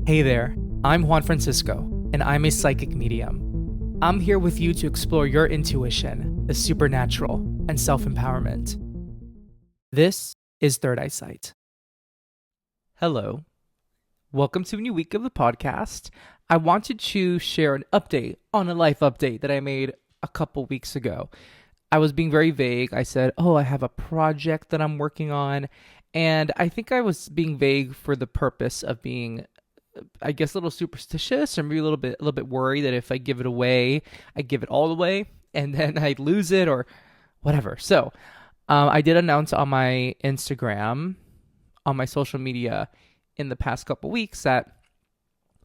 Hey there, I'm Juan Francisco, and I'm a psychic medium. I'm here with you to explore your intuition, the supernatural, and self-empowerment. This is Third Eyesight. Hello. Welcome to a new week of the podcast. I wanted to share an update on a life update that I made a couple weeks ago. I was being very vague. I said, I have a project that I'm working on. And I think I was being vague for the purpose of being, I guess, a little superstitious or maybe a little bit worried that if I give it away, I give it all away and then I lose it or whatever. So I did announce on my Instagram, on my social media in the past couple weeks that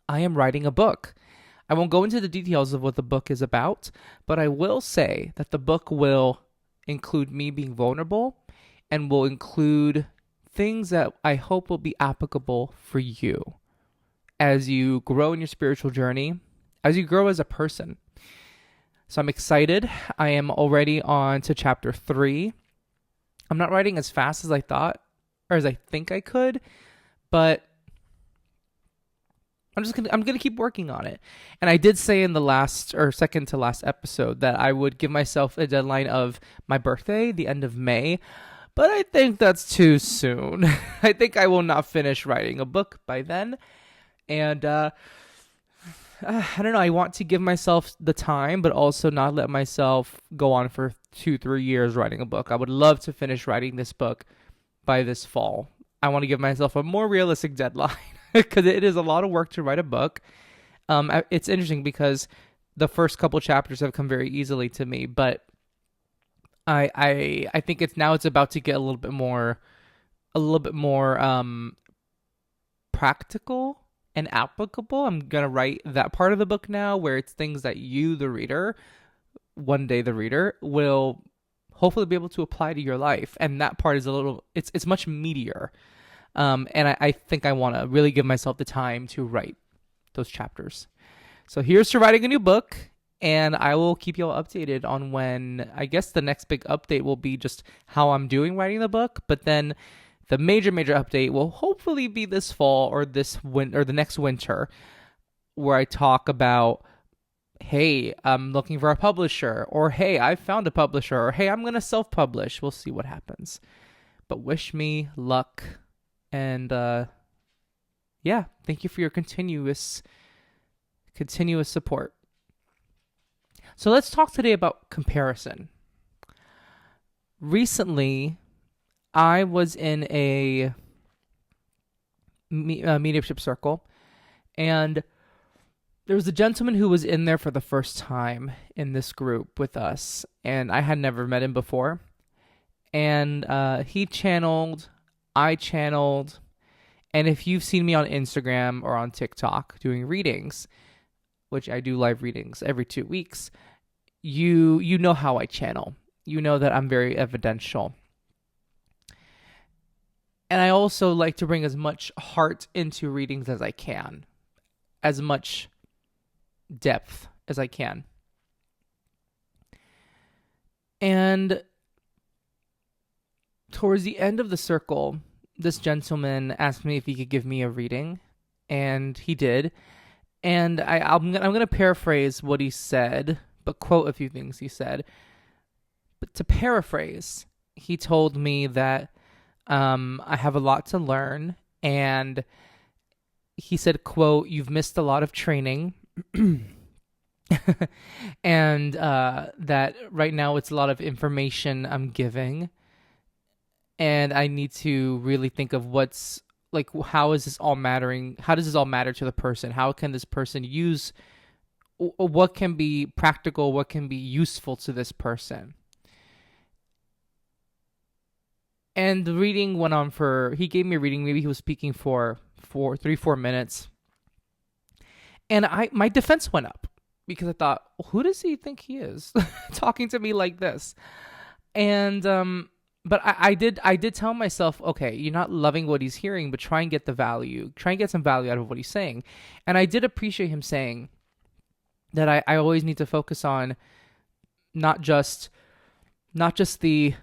I am writing a book. I won't go into the details of what the book is about, but I will say that the book will include me being vulnerable and will include things that I hope will be applicable for you as you grow in your spiritual journey, as you grow as a person. So I'm excited. I am already on to chapter 3. I'm not writing as fast as I thought or as I think I could, but I'm gonna keep working on it. And I did say in the last or second to last episode that I would give myself a deadline of my birthday, the end of May. But I think that's too soon. I think I will not finish writing a book by then. And I don't know, I want to give myself the time, but also not let myself go on for 2-3 years writing a book. I would love to finish writing this book by this fall. I want to give myself a more realistic deadline because it is a lot of work to write a book. It's interesting because the first couple chapters have come very easily to me, but I think it's about to get a little bit more practical and applicable. I'm gonna write that part of the book now, where it's things that you, the reader, one day the reader will hopefully be able to apply to your life, and that part is it's much meatier. And I think I want to really give myself the time to write those chapters. So here's to writing a new book, and I will keep you all updated on when, I guess the next big update will be just how I'm doing writing the book, but then the major update will hopefully be this fall or the next winter, where I talk about, hey, I'm looking for a publisher, or hey, I found a publisher, or hey, I'm going to self-publish. We'll see what happens. But wish me luck. And thank you for your continuous support. So let's talk today about comparison. Recently, I was in a mediumship circle, and there was a gentleman who was in there for the first time in this group with us, and I had never met him before. And he channeled, I channeled, and if you've seen me on Instagram or on TikTok doing readings, which I do live readings every 2 weeks, you know how I channel. You know that I'm very evidential. And I also like to bring as much heart into readings as I can, as much depth as I can. And towards the end of the circle, this gentleman asked me if he could give me a reading, and he did. And I'm going to paraphrase what he said, but quote a few things he said. But to paraphrase, he told me that I have a lot to learn, and he said, quote, "You've missed a lot of training." And that right now it's a lot of information I'm giving, and I need to really think of how is this all mattering? How does this all matter to the person? How can this person use, what can be practical, what can be useful to this person? And the reading went on he gave me a reading, maybe he was speaking for 3-4 minutes. And my defense went up because I thought, who does he think he is talking to me like this? And, but I did tell myself, okay, you're not loving what he's hearing, but try and get some value out of what he's saying. And I did appreciate him saying that I always need to focus on not just the,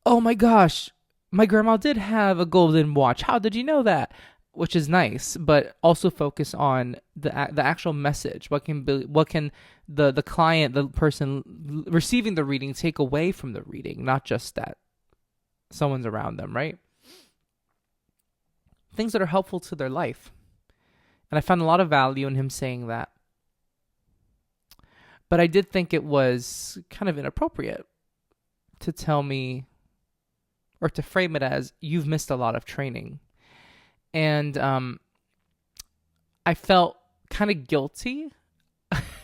oh my gosh, my grandma did have a golden watch. How did you know that? which is nice, but also focus on the actual message. What can the client, the person receiving the reading, take away from the reading, not just that someone's around them, right? Things that are helpful to their life. And I found a lot of value in him saying that. But I did think it was kind of inappropriate to tell me, or to frame it as, you've missed a lot of training. And I felt kind of guilty,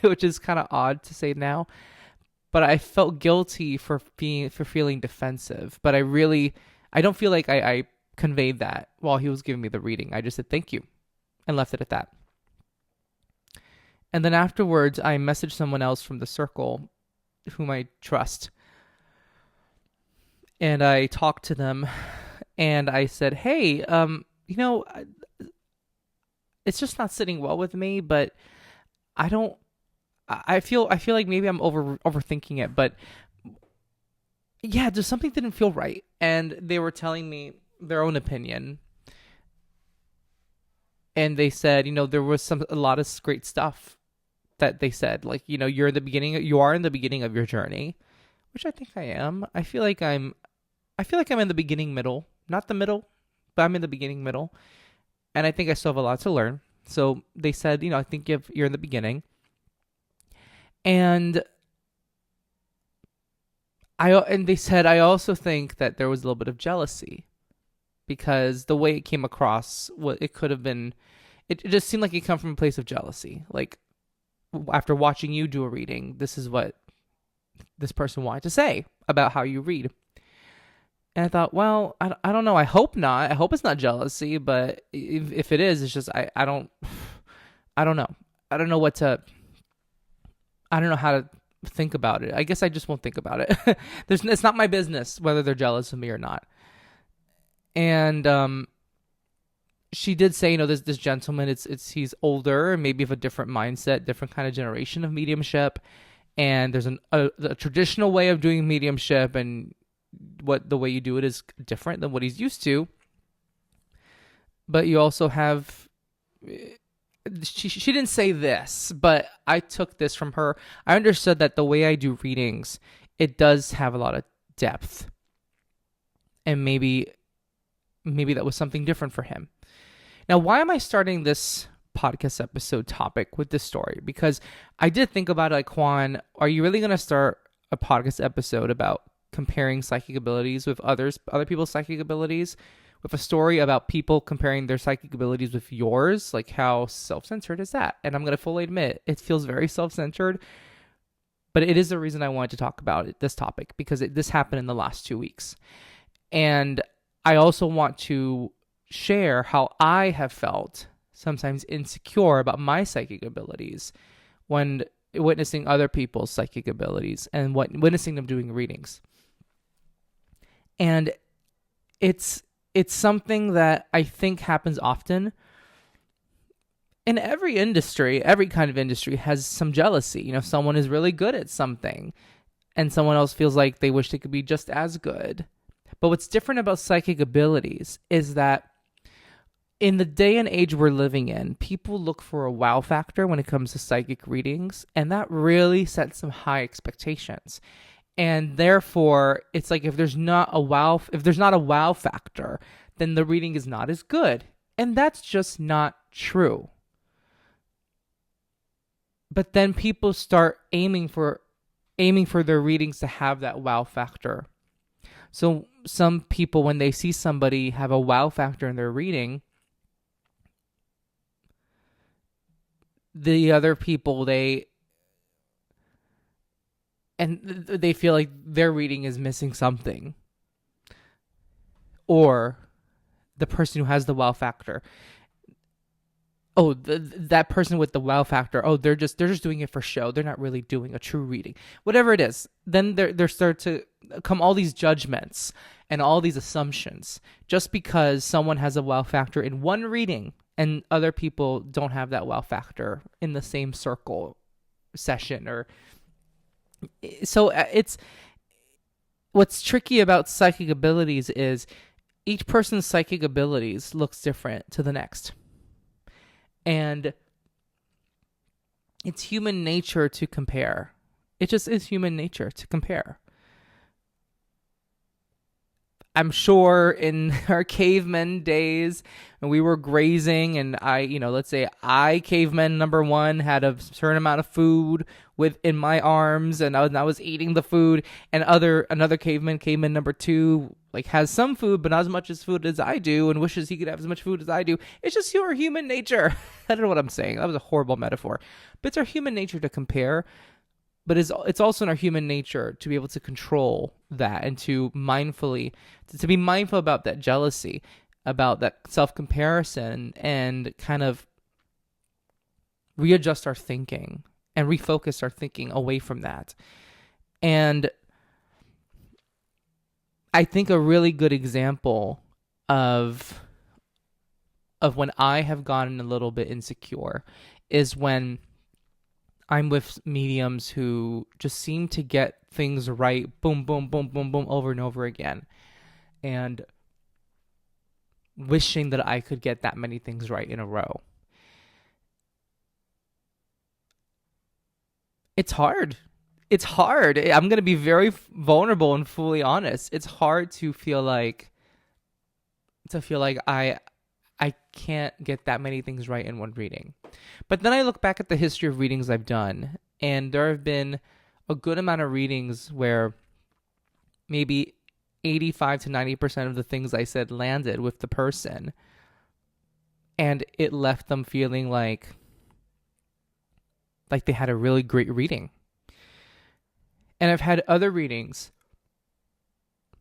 which is kind of odd to say now, but I felt guilty for feeling defensive. But I don't feel like I conveyed that while he was giving me the reading. I just said thank you and left it at that. And then afterwards, I messaged someone else from the circle whom I trust. And I talked to them and I said, hey, it's just not sitting well with me, but I feel like maybe I'm overthinking it, but yeah, just something didn't feel right. And they were telling me their own opinion. And they said, there was a lot of great stuff that they said, like, you are in the beginning of your journey, which I think I am. I feel like I'm in the beginning middle, not the middle, but I'm in the beginning middle. And I think I still have a lot to learn. So they said, I think you're in the beginning. And they said, I also think that there was a little bit of jealousy, because the way it came across, it could have been, it just seemed like it come from a place of jealousy. Like, after watching you do a reading, this is what this person wanted to say about how you read. And I thought, well, I don't know. I hope not. I hope it's not jealousy, but if it is, it's just, I don't know. I don't know I don't know how to think about it. I guess I just won't think about it. It's not my business whether they're jealous of me or not. And she did say, this gentleman, he's older, maybe of a different mindset, different kind of generation of mediumship, and there's a traditional way of doing mediumship, and the way you do it is different than what he's used to. But you also have, she didn't say this, but I took this from her. I understood that the way I do readings, it does have a lot of depth, and maybe that was something different for him. Now, why am I starting this podcast episode topic with this story? Because I did think about it, like, Juan, are you really going to start a podcast episode about comparing psychic abilities with other people's psychic abilities, with a story about people comparing their psychic abilities with yours? Like, how self-centered is that? And I'm going to fully admit, it feels very self-centered, but it is the reason I wanted to talk about this topic, because this happened in the last 2 weeks. And I also want to share how I have felt sometimes insecure about my psychic abilities when witnessing other people's psychic abilities and witnessing them doing readings. And it's something that I think happens often. In every industry, every kind of industry has some jealousy. Someone is really good at something and someone else feels like they wish they could be just as good. But what's different about psychic abilities is that in the day and age we're living in, people look for a wow factor when it comes to psychic readings, and that really sets some high expectations. And therefore, it's like if there's not a wow factor, then the reading is not as good. And that's just not true. But then people start aiming for their readings to have that wow factor. So some people, when they see somebody have a wow factor in their reading, the other people, they feel like their reading is missing something. Or the person who has the wow factor, that person with the wow factor, they're just doing it for show. They're not really doing a true reading. Whatever it is, then there start to come all these judgments and all these assumptions just because someone has a wow factor in one reading and other people don't have that wow factor in the same circle session. Or so it's what's tricky about psychic abilities is each person's psychic abilities looks different to the next. And it's human nature to compare. It just is human nature to compare. I'm sure in our caveman days, and we were grazing, and let's say caveman number one, had a certain amount of food within my arms, and I was eating the food, and another caveman number two, like, has some food, but not as much as food as I do, and wishes he could have as much food as I do. It's just your human nature. I don't know what I'm saying. That was a horrible metaphor. But it's our human nature to compare. But it's also in our human nature to be able to control that and to be mindful about that jealousy, about that self-comparison, and kind of readjust our thinking and refocus our thinking away from that. And I think a really good example of when I have gotten a little bit insecure is when I'm with mediums who just seem to get things right, boom, boom, boom, boom, boom, over and over again. And wishing that I could get that many things right in a row. It's hard. It's hard. I'm going to be very vulnerable and fully honest. It's hard to feel like I can't get that many things right in one reading. But then I look back at the history of readings I've done, and there have been a good amount of readings where maybe 85 to 90% of the things I said landed with the person, and it left them feeling like they had a really great reading. And I've had other readings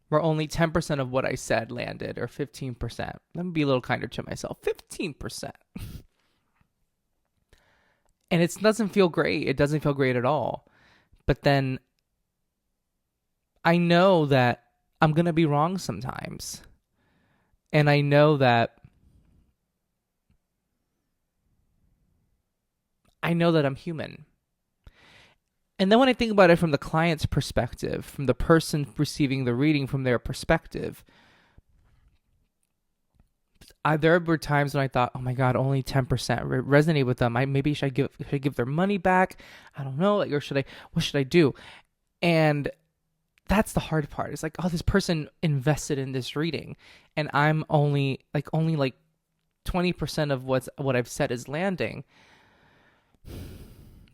where only 10% of what I said landed, or 15%. Let me be a little kinder to myself. 15%. And it doesn't feel great. It doesn't feel great at all. But then I know that I'm going to be wrong sometimes. And I know that I'm human. And then when I think about it from the client's perspective, from the person receiving the reading, from their perspective, there were times when I thought, oh my God, only 10% resonate with them. Should I give their money back? I don't know. Or what should I do? And that's the hard part. It's like, oh, this person invested in this reading, and I'm only like 20% of what I've said is landing.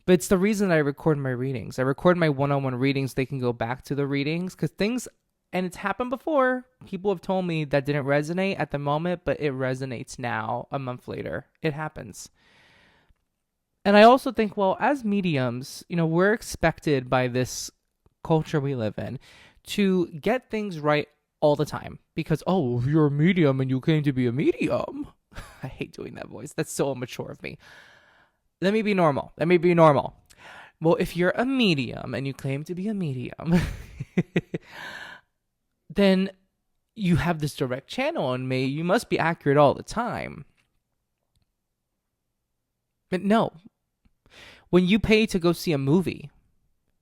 But it's the reason I record my readings. I record my one-on-one readings. They can go back to the readings because and it's happened before. People have told me that didn't resonate at the moment, but it resonates now, a month later. It happens. And I also think, well, as mediums, we're expected by this culture we live in to get things right all the time. Because, if you're a medium and you claim to be a medium. I hate doing that voice. That's so immature of me. Let me be normal. Well, if you're a medium and you claim to be a medium, then you have this direct channel and you must be accurate all the time. But no. When you pay to go see a movie,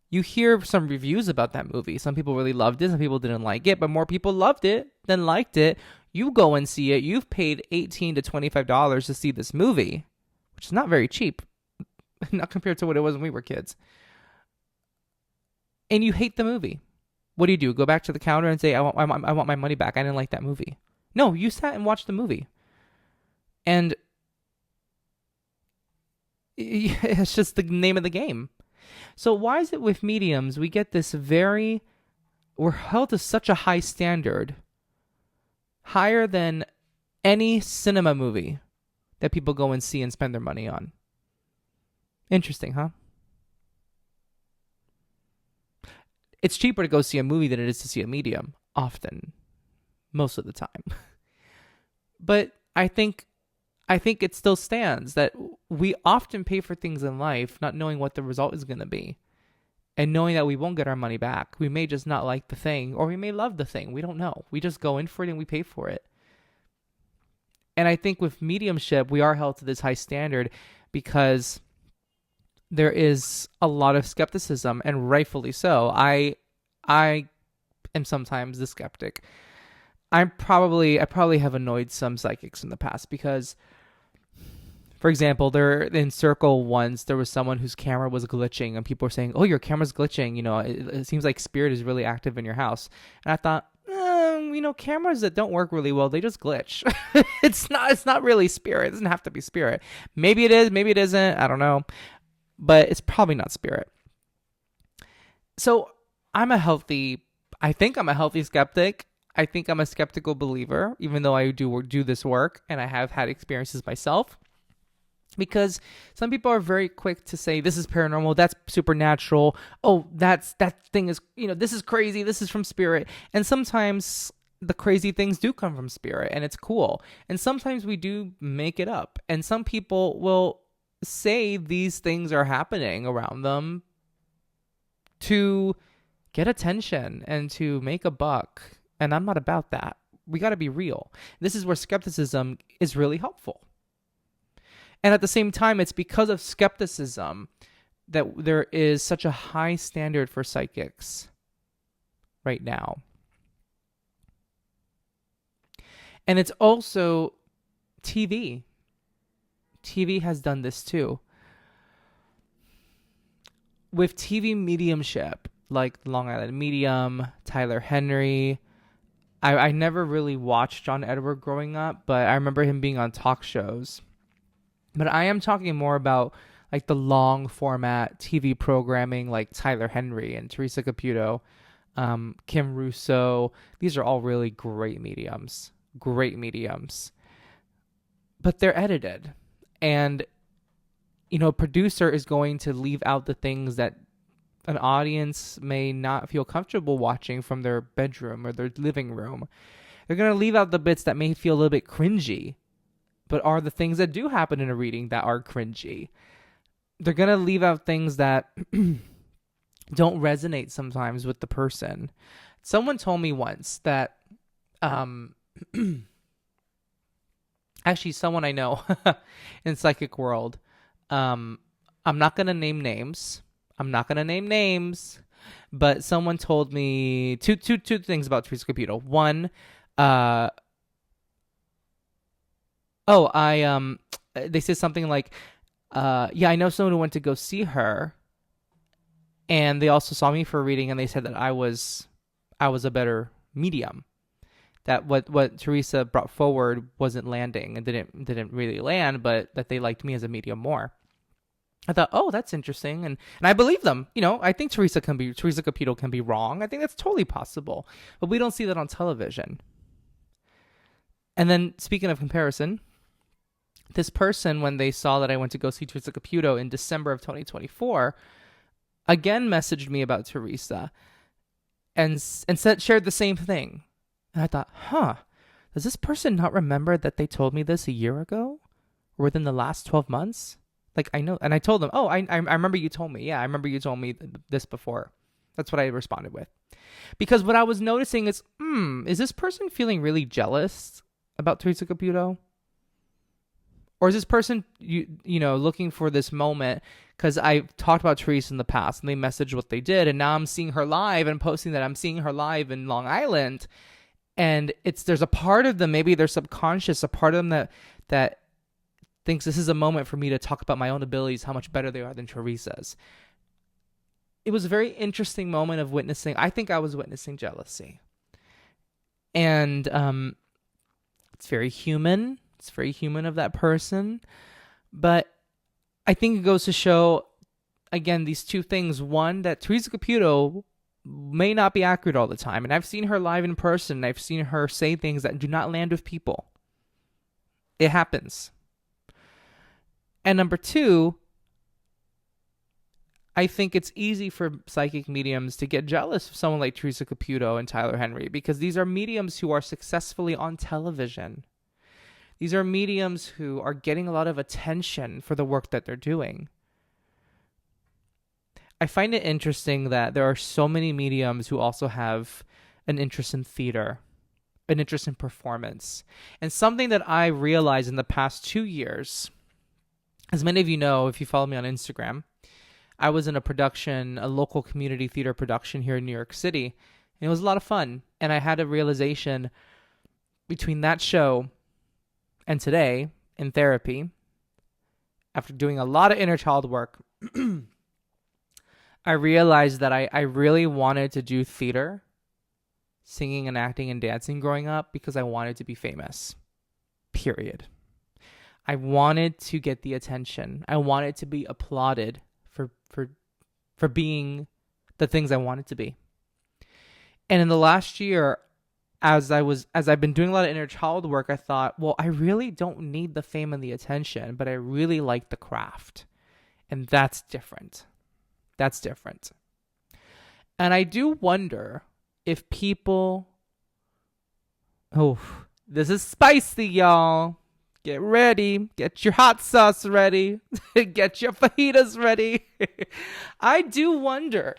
you hear some reviews about that movie. Some people really loved it, some people didn't like it, but more people loved it than liked it. You go and see it. You've paid $18 to $25 to see this movie, which is not very cheap. Not compared to what it was when we were kids. And you hate the movie. What do? Go back to the counter and say, I want my money back. I didn't like that movie. No, you sat and watched the movie. And it's just the name of the game. So why is it with mediums we get this we're held to such a high standard, higher than any cinema movie that people go and see and spend their money on? Interesting, huh? It's cheaper to go see a movie than it is to see a medium, often, most of the time. But I think it still stands that we often pay for things in life not knowing what the result is going to be, and knowing that we won't get our money back. We may just not like the thing, or we may love the thing. We don't know. We just go in for it and we pay for it. And I think with mediumship, we are held to this high standard because there is a lot of skepticism, and rightfully so. I am sometimes the skeptic. I probably have annoyed some psychics in the past because, for example, there in Circle once there was someone whose camera was glitching, and people were saying, "Oh, your camera's glitching. It seems like spirit is really active in your house." And I thought, cameras that don't work really well, they just glitch. It's not really spirit. It doesn't have to be spirit. Maybe it is, maybe it isn't. I don't know, but it's probably not spirit. So I think I'm a healthy skeptic. I think I'm a skeptical believer, even though I do this work and I have had experiences myself. Because some people are very quick to say this is paranormal, that's supernatural. Oh, that thing is, this is crazy, this is from spirit. And sometimes the crazy things do come from spirit and it's cool. And sometimes we do make it up. And some people will say these things are happening around them to get attention and to make a buck. And I'm not about that. We got to be real. This is where skepticism is really helpful. And at the same time, it's because of skepticism that there is such a high standard for psychics right now. And it's also TV. TV has done this too. With TV mediumship, like Long Island Medium, Tyler Henry, I never really watched John Edward growing up, but I remember him being on talk shows. But I am talking more about like the long format TV programming like Tyler Henry and Teresa Caputo, Kim Russo. These are all really great mediums. But they're edited. And, a producer is going to leave out the things that an audience may not feel comfortable watching from their bedroom or their living room. They're going to leave out the bits that may feel a little bit cringy, but are the things that do happen in a reading that are cringy. They're going to leave out things that don't resonate sometimes with the person. Someone told me once that, actually someone I know in psychic world, I'm not going to name names. But someone told me two things about Teresa Caputo. One, they said something like, I know someone who went to go see her, and they also saw me for a reading, and they said that I was a better medium. That what Teresa brought forward wasn't landing and didn't really land, but that they liked me as a medium more. I thought, oh, that's interesting, and I believe them. I think Teresa Caputo can be wrong. I think that's totally possible, but we don't see that on television. And then, speaking of comparison, this person, when they saw that I went to go see Teresa Caputo in December of 2024, again messaged me about Teresa and shared the same thing. And I thought, does this person not remember that they told me this a year ago or within the last 12 months? Like, I know. And I told them, I remember you told me. Yeah, I remember you told me this before. That's what I responded with. Because what I was noticing is this person feeling really jealous about Teresa Caputo? Or is this person, looking for this moment because I've talked about Teresa in the past and they messaged what they did, and now I'm seeing her live and posting that I'm seeing her live in Long Island, and there's a part of them, maybe they're subconscious, a part of them that thinks this is a moment for me to talk about my own abilities, how much better they are than Teresa's. It was a very interesting moment of witnessing. I think I was witnessing jealousy. And it's very human. It's very human of that person. But I think it goes to show, again, these two things. One, that Teresa Caputo may not be accurate all the time. And I've seen her live in person. And I've seen her say things that do not land with people. It happens. And number two, I think it's easy for psychic mediums to get jealous of someone like Teresa Caputo and Tyler Henry, because these are mediums who are successfully on television. These are mediums who are getting a lot of attention for the work that they're doing. I find it interesting that there are so many mediums who also have an interest in theater, an interest in performance. And something that I realized in the past 2 years, as many of you know, if you follow me on Instagram, I was in a local community theater production here in New York City. And it was a lot of fun. And I had a realization between that show and today in therapy, after doing a lot of inner child work, I realized that I really wanted to do theater, singing and acting and dancing growing up because I wanted to be famous. Period. I wanted to get the attention. I wanted to be applauded for being the things I wanted to be. And in the last year, as I've been doing a lot of inner child work, I thought, well, I really don't need the fame and the attention, but I really like the craft. And that's different. That's different. And I do wonder if people, this is spicy, y'all. Get ready. Get your hot sauce ready. Get your fajitas ready. I do wonder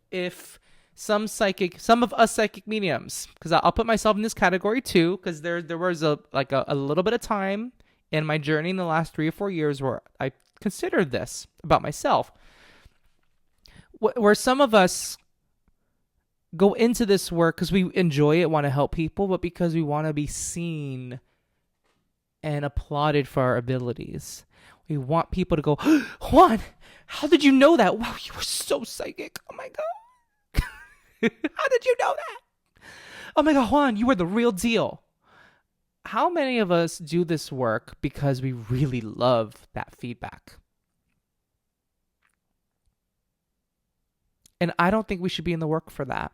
if some of us psychic mediums, because I'll put myself in this category too, because there was a little bit of time in my journey in the last 3 or 4 years where I considered this about myself, where some of us go into this work because we enjoy it, want to help people, but because we want to be seen and applauded for our abilities. We want people to go, Juan, how did you know that? Wow, you were so psychic. Oh my God. How did you know that? Oh my God, Juan, you were the real deal. How many of us do this work because we really love that feedback? And I don't think we should be in the work for that.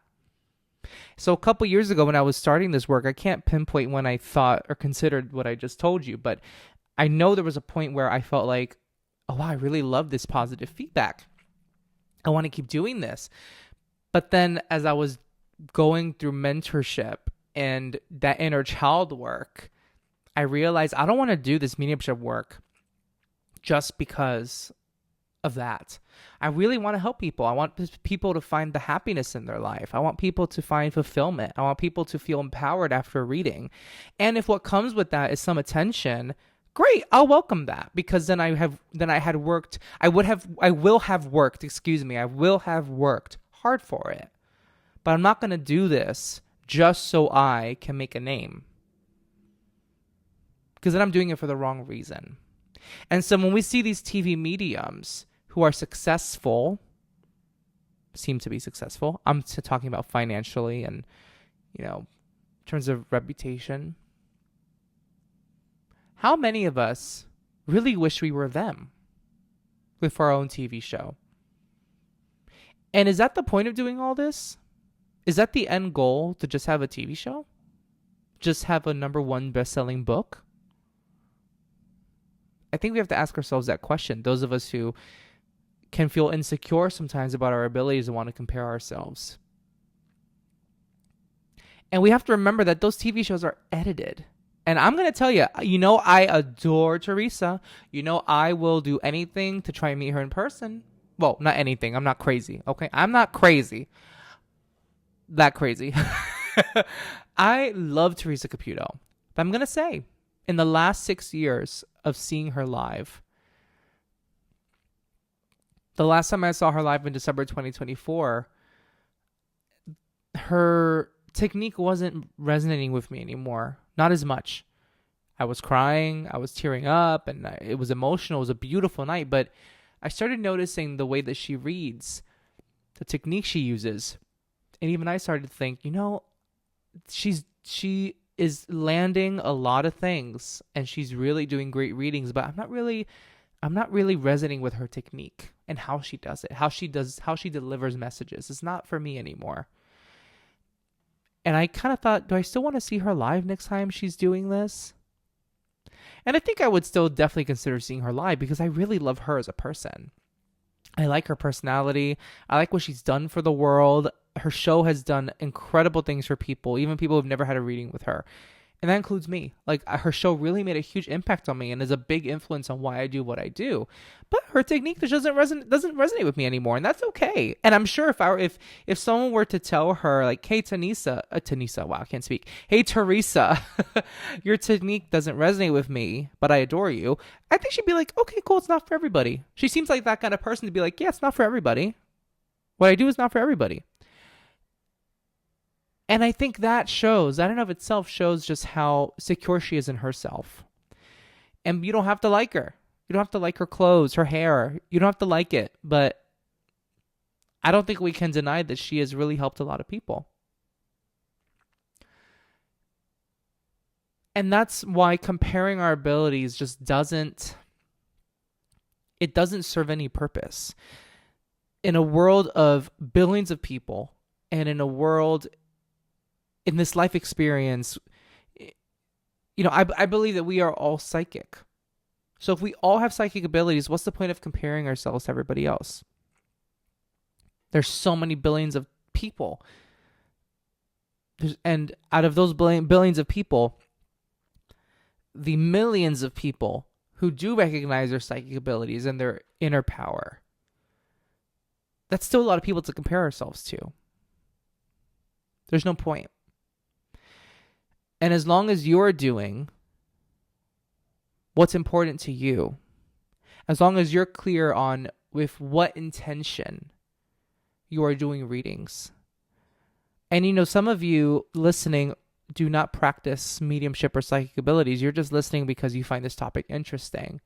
So a couple years ago when I was starting this work, I can't pinpoint when I thought or considered what I just told you, but I know there was a point where I felt like, oh, wow, I really love this positive feedback. I want to keep doing this. But then as I was going through mentorship and that inner child work, I realized I don't want to do this mediumship work just because of that. I really want to help people. I want people to find the happiness in their life. I want people to find fulfillment. I want people to feel empowered after reading. And if what comes with that is some attention, great, I'll welcome that, because then I will have worked hard for it. But I'm not going to do this just so I can make a name, because then I'm doing it for the wrong reason. And so when we see these TV mediums who are successful, seem to be successful, I'm talking about financially and, in terms of reputation, how many of us really wish we were them with our own TV show? And is that the point of doing all this? Is that the end goal, to just have a TV show? Just have a #1 best-selling book? I think we have to ask ourselves that question. Those of us who can feel insecure sometimes about our abilities and want to compare ourselves. And we have to remember that those TV shows are edited. And I'm going to tell you, I adore Teresa. I will do anything to try and meet her in person. Well, not anything. I'm not crazy. Okay. I'm not crazy. That crazy. I love Teresa Caputo. But I'm going to say, in the last 6 years of seeing her live, the last time I saw her live in December 2024, her technique wasn't resonating with me anymore. Not as much. I was crying, I was tearing up, and it was emotional. It was a beautiful night, but I started noticing the way that she reads, the technique she uses. And even I started to think, she is landing a lot of things, and she's really doing great readings, but I'm not really resonating with her technique and how she does it, how she delivers messages. It's not for me anymore. And I kind of thought, do I still want to see her live next time she's doing this? And I think I would still definitely consider seeing her live, because I really love her as a person. I like her personality. I like what she's done for the world. Her show has done incredible things for people, even people who've never had a reading with her. And that includes me. Like, her show really made a huge impact on me and is a big influence on why I do what I do. But her technique just doesn't resonate with me anymore, and that's okay. And I'm sure if someone were to tell her, like, hey, Tanisa, wow, I can't speak. Hey, Teresa, your technique doesn't resonate with me, but I adore you, I think she'd be like, okay, cool, it's not for everybody. She seems like that kind of person to be like, yeah, it's not for everybody. What I do is not for everybody. And I think that shows, that in of itself shows just how secure she is in herself. And you don't have to like her. You don't have to like her clothes, her hair. You don't have to like it. But I don't think we can deny that she has really helped a lot of people. And that's why comparing our abilities just doesn't serve any purpose. In a world of billions of people, and in a world, in this life experience, I believe that we are all psychic. So if we all have psychic abilities, what's the point of comparing ourselves to everybody else? There's so many billions of people. And out of those billions of people, the millions of people who do recognize their psychic abilities and their inner power, that's still a lot of people to compare ourselves to. There's no point. And as long as you're doing what's important to you, as long as you're clear on with what intention you are doing readings. And some of you listening do not practice mediumship or psychic abilities. You're just listening because you find this topic interesting.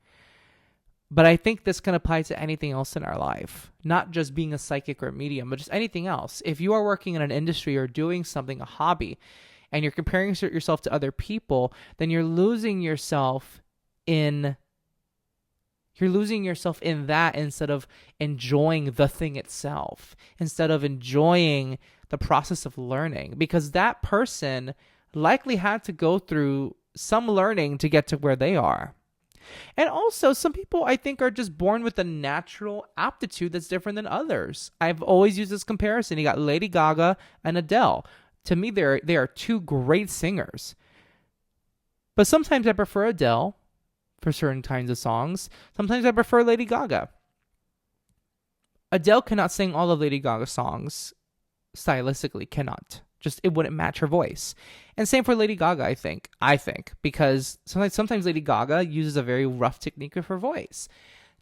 But I think this can apply to anything else in our life, not just being a psychic or a medium, but just anything else. If you are working in an industry or doing something, a hobby, and you're comparing yourself to other people, then you're losing yourself in that instead of enjoying the thing itself, instead of enjoying the process of learning, because that person likely had to go through some learning to get to where they are. And also, some people, I think, are just born with a natural aptitude that's different than others. I've always used this comparison. You got Lady Gaga and Adele. To me, they are two great singers. But sometimes I prefer Adele for certain kinds of songs. Sometimes I prefer Lady Gaga. Adele cannot sing all of Lady Gaga's songs stylistically, cannot. Just it wouldn't match her voice. And same for Lady Gaga, I think, because sometimes Lady Gaga uses a very rough technique of her voice.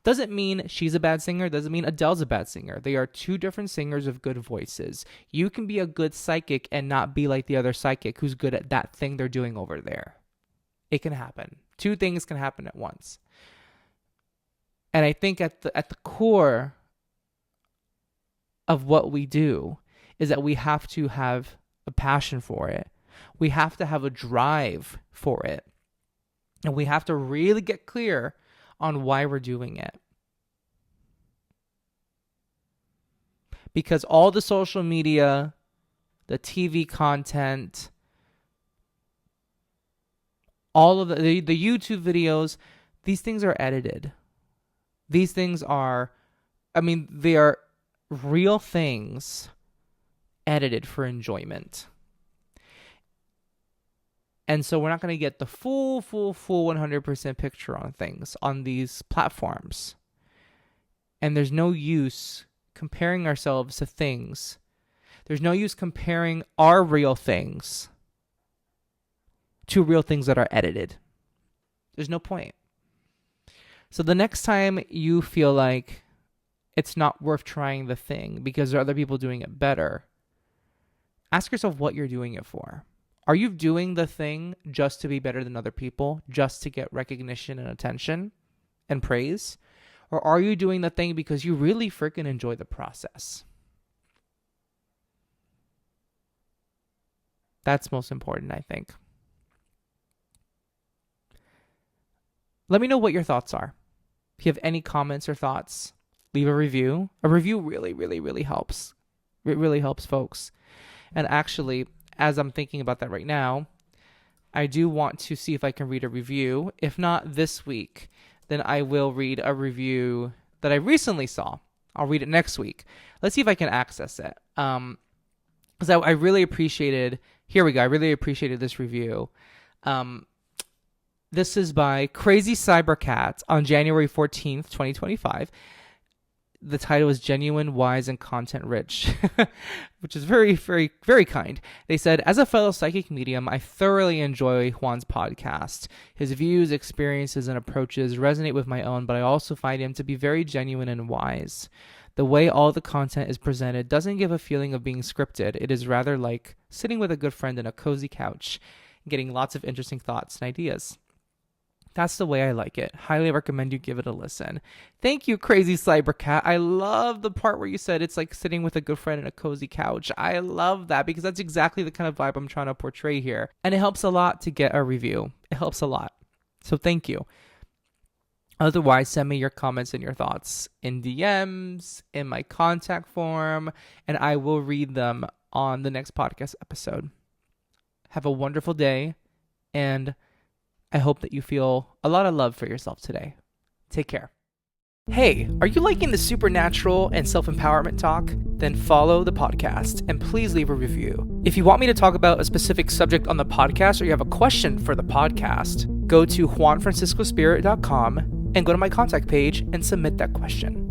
Doesn't mean she's a bad singer, doesn't mean Adele's a bad singer. They are two different singers of good voices. You can be a good psychic and not be like the other psychic who's good at that thing they're doing over there. It can happen. Two things can happen at once. And I think at the core of what we do is that we have to have a passion for it. We have to have a drive for it. And we have to really get clear on why we're doing it. Because all the social media, the TV content, all of the YouTube videos, these things are edited. These things are, they are real things edited for enjoyment. And so we're not going to get the full 100% picture on things on these platforms. And there's no use comparing ourselves to things. There's no use comparing our real things to real things that are edited. There's no point. So the next time you feel like it's not worth trying the thing because there are other people doing it better, ask yourself what you're doing it for. Are you doing the thing just to be better than other people, just to get recognition and attention and praise? Or are you doing the thing because you really freaking enjoy the process? That's most important, I think. Let me know what your thoughts are. If you have any comments or thoughts, leave a review. A review really, really, really helps. It really helps folks. And actually, as I'm thinking about that right now, I do want to see if I can read a review. If not this week, then I will read a review that I recently saw. I'll read it next week. Let's see if I can access it. Because I really appreciated, here we go, I really appreciated this review. This is by Crazy Cybercat on January 14th, 2025. The title is Genuine, Wise, and Content Rich, which is very, very, very kind. They said, as a fellow psychic medium, I thoroughly enjoy Juan's podcast. His views, experiences, and approaches resonate with my own, but I also find him to be very genuine and wise. The way all the content is presented doesn't give a feeling of being scripted. It is rather like sitting with a good friend in a cozy couch, getting lots of interesting thoughts and ideas. That's the way I like it. Highly recommend you give it a listen. Thank you, Crazy Cybercat. I love the part where you said it's like sitting with a good friend in a cozy couch. I love that because that's exactly the kind of vibe I'm trying to portray here. And it helps a lot to get a review. It helps a lot. So thank you. Otherwise, send me your comments and your thoughts in DMs, in my contact form, and I will read them on the next podcast episode. Have a wonderful day, and I hope that you feel a lot of love for yourself today. Take care. Hey, are you liking the supernatural and self-empowerment talk? Then follow the podcast and please leave a review. If you want me to talk about a specific subject on the podcast or you have a question for the podcast, go to juanfranciscospirit.com and go to my contact page and submit that question.